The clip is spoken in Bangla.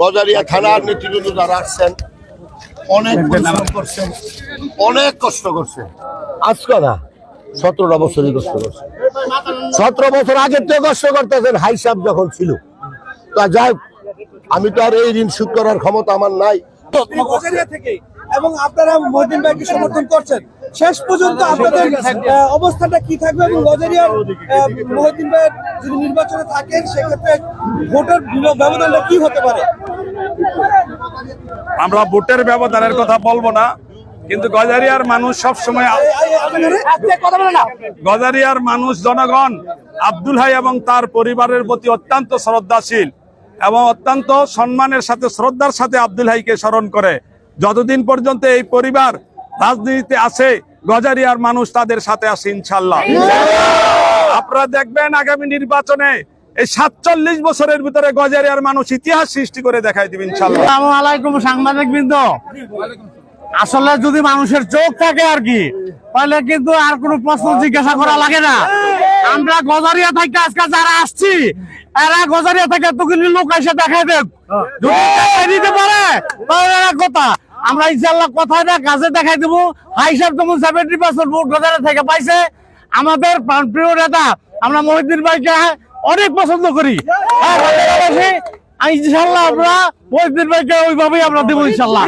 গজারিয়া থানার নেতৃবৃন্দ যারা আসছেন অনেক পরিশ্রম করছেন, অনেক কষ্ট করছে। আজকে না 17টা বছরই কষ্ট করছে। 17 বছর আগের থেকে কষ্ট করতেছেন হাইসাব যখন ছিল। তা যাই, আমি তো আর এই ঋণ শোধ করার ক্ষমতা আমার নাই। এবং আপনারা মহিউদ্দিন ভাইকে সমর্থন করছেন, শেষ পর্যন্ত আপনাদের অবস্থাটা কি থাকবে এবং গজারিয়ার মহিউদ্দিন ভাই যদি নির্বাচনে থাকেন সেক্ষেত্রে ভোটের ব্যবধানটা কি হতে পারে? আমরা ভোটের ব্যবধানের কথা বলবো না, কিন্তু গজারিয়ার মানুষ সবসময় গজারিয়ার মানুষ জনগণ আব্দুল হাই এবং তার পরিবারের প্রতি অত্যন্ত শ্রদ্ধাশীল এবং অত্যন্ত সম্মানের সাথে শ্রদ্ধার সাথে আব্দুল হাইকে স্মরণ করে। যতদিন পর্যন্ত এই পরিবার রাজনীতিতে আছে গজারিয়ার মানুষ তাদের সাথে আছে ইনশাল্লাহ। আপনারা দেখবেন আগামী নির্বাচনে এই 47 বছরের ভিতরে গজারিয়ার মানুষ ইতিহাস সৃষ্টি করে দেখাই দিবেন ইনশাল্লাহ। আসসালামু আলাইকুম সাংবাদিক বৃন্দ। আসলে যদি মানুষের চোখ থাকে আর কি, তাহলে কিন্তু আর কোনো প্রশ্ন জিজ্ঞাসা করা লাগে না। আমরা গজারিয়া থেকে আজকে যারা আসছি, এরা গজারিয়া থেকে এতগুলি লোক এসে দেখাই দেখ, যদি দেখাই দিতে পারে তাহলে কথা আমরা ইনশাল্লাহ কথায় না কাজে দেখাই দেবো। হাইসাব যেমন 70% ভোট গজারিয়া থেকে পাইছে। আমাদের প্রিয় নেতা আমরা মহিউদ্দিন ভাইকে অনেক পছন্দ করি। ইনশাল্লাহ আমরা মহিউদ্দিন ভাইকে ওইভাবেই আমরা দেবো ইনশাল্লাহ।